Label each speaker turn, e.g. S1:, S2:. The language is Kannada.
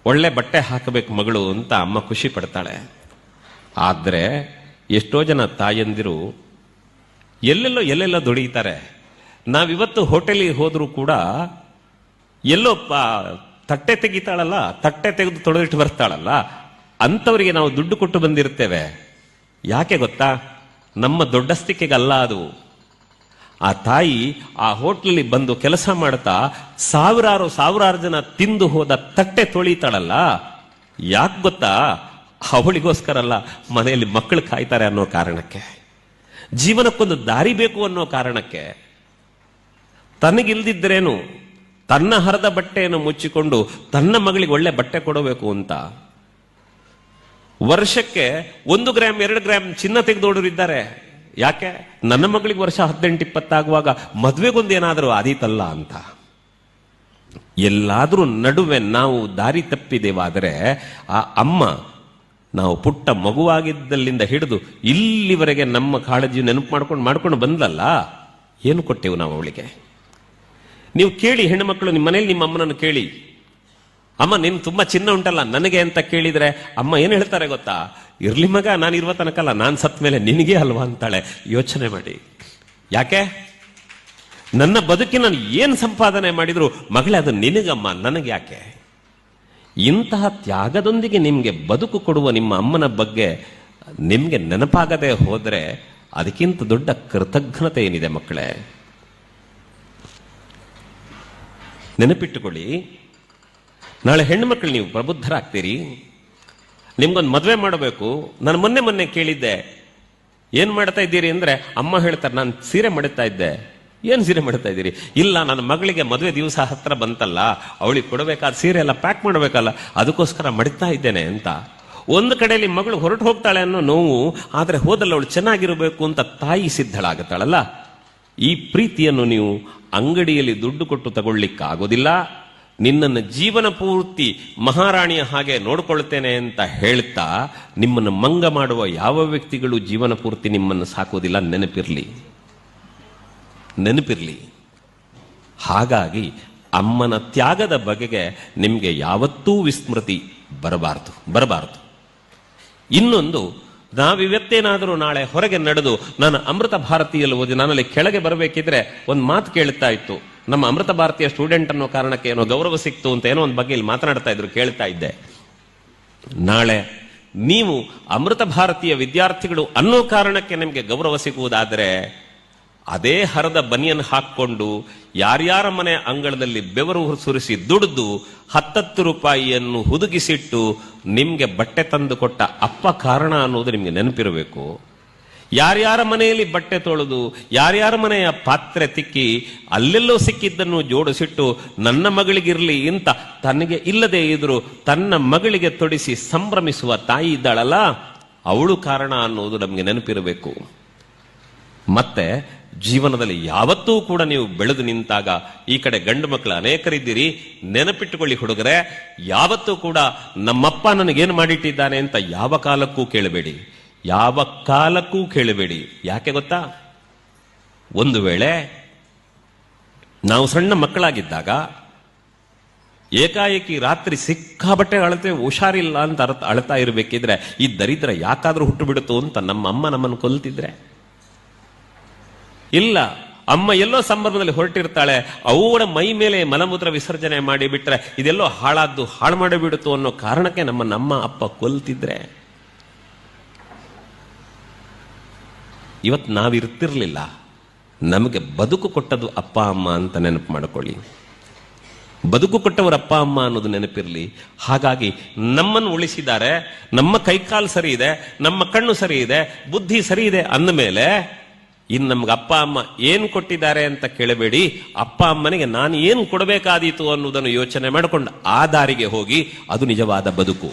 S1: ಒಳ್ಳೆ ಬಟ್ಟೆ ಹಾಕಬೇಕು ಮಗಳು ಅಂತ ಅಮ್ಮ ಖುಷಿ ಪಡ್ತಾಳೆ. ಆದ್ರೆ ಎಷ್ಟೋ ಜನ ತಾಯಂದಿರು ಎಲ್ಲೆಲ್ಲೋ ದುಡಿತಾರೆ. ನಾವಿವತ್ತು ಹೋಟೆಲಿಗೆ ಹೋದ್ರೂ ಕೂಡ ಎಲ್ಲೋ ತಟ್ಟೆ ತೆಗಿತಾಳಲ್ಲ, ತಟ್ಟೆ ತೆಗೆದು ತೊಳೆದಿಟ್ಟು ಬರ್ತಾಳಲ್ಲ, ಅಂಥವರಿಗೆ ನಾವು ದುಡ್ಡು ಕೊಟ್ಟು ಬಂದಿರ್ತೇವೆ. ಯಾಕೆ ಗೊತ್ತಾ? ನಮ್ಮ ದೊಡ್ಡಸ್ತಿಕೆಗಲ್ಲ ಅದು. ಆ ತಾಯಿ ಆ ಹೋಟ್ಲಲ್ಲಿ ಬಂದು ಕೆಲಸ ಮಾಡ್ತಾ ಸಾವಿರಾರು ಜನ ತಿಂದು ಹೋದ ತಟ್ಟೆ ತೊಳಿತಾಳಲ್ಲ, ಯಾಕೆ ಗೊತ್ತಾ? ಅವಳಿಗೋಸ್ಕರ ಅಲ್ಲ, ಮನೆಯಲ್ಲಿ ಮಕ್ಕಳು ಕಾಯ್ತಾರೆ ಅನ್ನೋ ಕಾರಣಕ್ಕೆ, ಜೀವನಕ್ಕೊಂದು ದಾರಿ ಬೇಕು ಅನ್ನೋ ಕಾರಣಕ್ಕೆ. ತನಗಿಲ್ದಿದ್ರೇನು ತನ್ನ ಹರದ ಬಟ್ಟೆಯನ್ನು ಮುಚ್ಚಿಕೊಂಡು ತನ್ನ ಮಗಳಿಗೆ ಒಳ್ಳೆ ಬಟ್ಟೆ ಕೊಡಬೇಕು ಅಂತ ವರ್ಷಕ್ಕೆ 1 ಗ್ರಾಮ್ 2 ಗ್ರಾಮ್ ಚಿನ್ನ ತೆಗೆದೋಡರಿದ್ದಾರೆ. ಯಾಕೆ? ನನ್ನ ಮಗಳಿಗೆ ವರ್ಷ 18-20 ಆಗುವಾಗ ಮದ್ವೆಗೊಂದೇನಾದರೂ ಆದೀತಲ್ಲ ಅಂತ. ಎಲ್ಲಾದ್ರೂ ನಡುವೆ ನಾವು ದಾರಿ ತಪ್ಪಿದೇವಾದರೆ ಆ ಅಮ್ಮ ನಾವು ಪುಟ್ಟ ಮಗುವಾಗಿದ್ದಲ್ಲಿಂದ ಹಿಡಿದು ಇಲ್ಲಿವರೆಗೆ ನಮ್ಮ ಕಾಳಜಿ ನೆನಪು ಮಾಡ್ಕೊಂಡು ಬಂದಲ್ಲ, ಏನು ಕೊಟ್ಟೆವು ನಾವು ಅವಳಿಗೆ? ನೀವು ಕೇಳಿ, ಹೆಣ್ಣುಮಕ್ಕಳು ನಿಮ್ಮ ಮನೇಲಿ ನಿಮ್ಮ ಅಮ್ಮನನ್ನು ಕೇಳಿ, ಅಮ್ಮ ನಿನ್ ತುಂಬಾ ಚಿನ್ನ ಉಂಟಲ್ಲ ನನಗೆ ಅಂತ ಕೇಳಿದ್ರೆ ಅಮ್ಮ ಏನ್ ಹೇಳ್ತಾರೆ ಗೊತ್ತಾ? ಇರ್ಲಿ ಮಗ, ನಾನು ಇರುವ ತನಕಲ್ಲ, ನಾನು ಸತ್ ಮೇಲೆ ನಿನಗೆ ಅಲ್ವಾ ಅಂತಾಳೆ. ಯೋಚನೆ ಮಾಡಿ. ಯಾಕೆ? ನನ್ನ ಬದುಕಿನ ಏನ್ ಸಂಪಾದನೆ ಮಾಡಿದ್ರು ಮಗಳೇ ಅದು ನಿನಗಮ್ಮ, ನನಗೆ ಯಾಕೆ? ಇಂತಹ ತ್ಯಾಗದೊಂದಿಗೆ ನಿಮ್ಗೆ ಬದುಕು ಕೊಡುವ ನಿಮ್ಮ ಅಮ್ಮನ ಬಗ್ಗೆ ನಿಮ್ಗೆ ನೆನಪಾಗದೆ ಹೋದ್ರೆ ಅದಕ್ಕಿಂತ ದೊಡ್ಡ ಕೃತಜ್ಞತೆ ಏನಿದೆ ಮಕ್ಕಳೇ? ನೆನಪಿಟ್ಟುಕೊಳ್ಳಿ, ನಾಳೆ ಹೆಣ್ಣು ಮಕ್ಕಳು ನೀವು ಪ್ರಬುದ್ಧರಾಗ್ತೀರಿ, ನಿಮ್ಗೊಂದು ಮದುವೆ ಮಾಡಬೇಕು. ನಾನು ಮೊನ್ನೆ ಕೇಳಿದ್ದೆ, ಏನ್ ಮಾಡ್ತಾ ಇದ್ದೀರಿ ಅಂದ್ರೆ ಅಮ್ಮ ಹೇಳ್ತಾರೆ, ನಾನು ಸೀರೆ ಮಾಡುತ್ತಾ ಇದ್ದೆ. ಏನ್ ಸೀರೆ ಮಾಡ್ತಾ ಇದ್ದೀರಿ? ಇಲ್ಲ, ನನ್ನ ಮಗಳಿಗೆ ಮದುವೆ ದಿವಸ ಹತ್ರ ಬಂತಲ್ಲ, ಅವಳಿಗೆ ಕೊಡಬೇಕಾದ ಸೀರೆ ಎಲ್ಲ ಪ್ಯಾಕ್ ಮಾಡಬೇಕಲ್ಲ, ಅದಕ್ಕೋಸ್ಕರ ಮಡಿತಾ ಇದ್ದೇನೆ ಅಂತ. ಒಂದು ಕಡೆಯಲ್ಲಿ ಮಗಳು ಹೊರಟು ಹೋಗ್ತಾಳೆ ಅನ್ನೋ ನೋವು, ಆದ್ರೆ ಹೋದಲ್ಲ ಅವಳು ಚೆನ್ನಾಗಿರಬೇಕು ಅಂತ ತಾಯಿ ಸಿದ್ಧಳಾಗುತ್ತಾಳಲ್ಲ. ಈ ಪ್ರೀತಿಯನ್ನು ನೀವು ಅಂಗಡಿಯಲ್ಲಿ ದುಡ್ಡು ಕೊಟ್ಟು ತಗೊಳ್ಳಿಕ್ಕಾಗೋದಿಲ್ಲ. ನಿನ್ನನ್ನು ಜೀವನ ಪೂರ್ತಿ ಮಹಾರಾಣಿಯ ಹಾಗೆ ನೋಡ್ಕೊಳ್ತೇನೆ ಅಂತ ಹೇಳ್ತಾ ನಿಮ್ಮನ್ನು ಮಂಗ ಮಾಡುವ ಯಾವ ವ್ಯಕ್ತಿಗಳು ಜೀವನ ಪೂರ್ತಿ ನಿಮ್ಮನ್ನು ಸಾಕೋದಿಲ್ಲ. ನೆನಪಿರ್ಲಿ. ಹಾಗಾಗಿ ಅಮ್ಮನ ತ್ಯಾಗದ ಬಗೆಗೆ ನಿಮಗೆ ಯಾವತ್ತೂ ವಿಸ್ಮೃತಿ ಬರಬಾರದು. ಇನ್ನೊಂದು, ನಾವಿವತ್ತೇನಾದರೂ ನಾಳೆ ಹೊರಗೆ ನಡೆದು ನಾನು ಅಮೃತ ಭಾರತಿಯಲ್ಲಿ ಓದಿ ನಾನಲ್ಲಿ ಕೆಳಗೆ ಬರಬೇಕಿದ್ರೆ ಒಂದು ಮಾತು ಕೇಳ್ತಾ ಇತ್ತು. ನಮ್ಮ ಅಮೃತ ಭಾರತೀಯ ಸ್ಟೂಡೆಂಟ್ ಅನ್ನೋ ಕಾರಣಕ್ಕೆ ಏನೋ ಗೌರವ ಸಿಕ್ತು ಅಂತ ಏನೋ ಒಂದು ಬಗ್ಗೆ ಇಲ್ಲಿ ಮಾತನಾಡ್ತಾ ಇದ್ರು, ಕೇಳ್ತಾ ಇದ್ದೆ. ನಾಳೆ ನೀವು ಅಮೃತ ಭಾರತೀಯ ವಿದ್ಯಾರ್ಥಿಗಳು ಅನ್ನೋ ಕಾರಣಕ್ಕೆ ನಿಮಗೆ ಗೌರವ ಸಿಗುವುದಾದರೆ ಅದೇ ಹರದ ಬನಿಯನ್ ಹಾಕೊಂಡು ಯಾರ್ಯಾರ ಮನೆ ಅಂಗಳದಲ್ಲಿ ಬೆವರು ಸುರಿಸಿ ದುಡಿದು 10 ರೂಪಾಯಿಯನ್ನು ಹುದುಗಿಸಿಟ್ಟು ನಿಮ್ಗೆ ಬಟ್ಟೆ ತಂದು ಕೊಟ್ಟ ಅಪ್ಪ ಕಾರಣ ಅನ್ನೋದು ನಿಮ್ಗೆ ನೆನಪಿರಬೇಕು. ಯಾರ್ಯಾರ ಮನೆಯಲ್ಲಿ ಬಟ್ಟೆ ತೊಳೆದು ಯಾರ್ಯಾರ ಮನೆಯ ಪಾತ್ರೆ ತಿಕ್ಕಿ ಅಲ್ಲೆಲ್ಲೋ ಸಿಕ್ಕಿದ್ದನ್ನು ಜೋಡಿಸಿಟ್ಟು ನನ್ನ ಮಗಳಿಗಿರ್ಲಿ ಅಂತ ತನಗೆ ಇಲ್ಲದೆ ಇದ್ರು ತನ್ನ ಮಗಳಿಗೆ ತೊಡಿಸಿ ಸಂಭ್ರಮಿಸುವ ತಾಯಿ ಇದ್ದಾಳಲ್ಲ, ಅವಳು ಕಾರಣ ಅನ್ನೋದು ನಮ್ಗೆ ನೆನಪಿರಬೇಕು. ಮತ್ತೆ ಜೀವನದಲ್ಲಿ ಯಾವತ್ತೂ ಕೂಡ ನೀವು ಬೆಳೆದು ನಿಂತಾಗ, ಈ ಕಡೆ ಗಂಡು ಮಕ್ಕಳು ಅನೇಕರಿದ್ದೀರಿ, ನೆನಪಿಟ್ಟುಕೊಳ್ಳಿ ಹುಡುಗರೆ, ಯಾವತ್ತೂ ಕೂಡ ನಮ್ಮಪ್ಪ ನನಗೇನು ಮಾಡಿಟ್ಟಿದ್ದಾನೆ ಅಂತ ಯಾವ ಕಾಲಕ್ಕೂ ಕೇಳಬೇಡಿ. ಯಾಕೆ ಗೊತ್ತಾ? ಒಂದು ವೇಳೆ ನಾವು ಸಣ್ಣ ಮಕ್ಕಳಾಗಿದ್ದಾಗ ಏಕಾಏಕಿ ರಾತ್ರಿ ಸಿಕ್ಕಾಬಟ್ಟೆ ಅಳತೆ ಹುಷಾರಿಲ್ಲ ಅಂತ ಅಳ್ತಾ ಇರಬೇಕಿದ್ರೆ ಈ ದರಿದ್ರ ಯಾಕಾದ್ರೂ ಹುಟ್ಟು ಬಿಡುತ್ತೋ ಅಂತ ನಮ್ಮ ಅಮ್ಮ ನಮ್ಮನ್ನು ಕೊಲ್ತಿದ್ರೆ, ಇಲ್ಲ ಅಮ್ಮ ಎಲ್ಲೋ ಸಂದರ್ಭದಲ್ಲಿ ಹೊರಟಿರ್ತಾಳೆ, ಅವಳ ಮೈ ಮೇಲೆ ಮಲಮೂತ್ರ ವಿಸರ್ಜನೆ ಮಾಡಿ ಬಿಟ್ರೆ ಇದೆಲ್ಲೋ ಹಾಳು ಮಾಡಿಬಿಡುತ್ತೋ ಅನ್ನೋ ಕಾರಣಕ್ಕೆ ನಮ್ಮ ಅಪ್ಪ ಕೊಲ್ತಿದ್ರೆ ಇವತ್ತು ನಾವಿರ್ತಿರ್ಲಿಲ್ಲ. ನಮಗೆ ಬದುಕು ಕೊಟ್ಟದು ಅಪ್ಪ ಅಮ್ಮ ಅಂತ ನೆನಪು ಮಾಡಿಕೊಳ್ಳಿ. ಬದುಕು ಕೊಟ್ಟವರು ಅಪ್ಪ ಅಮ್ಮ ಅನ್ನೋದು ನೆನಪಿರ್ಲಿ. ಹಾಗಾಗಿ ನಮ್ಮನ್ನು ಉಳಿಸಿದ್ದಾರೆ, ನಮ್ಮ ಕೈಕಾಲು ಸರಿ ಇದೆ, ನಮ್ಮ ಕಣ್ಣು ಸರಿ ಇದೆ, ಬುದ್ಧಿ ಸರಿ ಇದೆ ಅಂದ ಮೇಲೆ ಇನ್ನು ನಮ್ಗೆ ಅಪ್ಪ ಅಮ್ಮ ಏನು ಕೊಟ್ಟಿದ್ದಾರೆ ಅಂತ ಕೇಳಬೇಡಿ. ಅಪ್ಪ ಅಮ್ಮನಿಗೆ ನಾನು ಏನು ಕೊಡಬೇಕಾದೀತು ಅನ್ನೋದನ್ನು ಯೋಚನೆ ಮಾಡಿಕೊಂಡು ಆ ದಾರಿಗೆ ಹೋಗಿ, ಅದು ನಿಜವಾದ ಬದುಕು.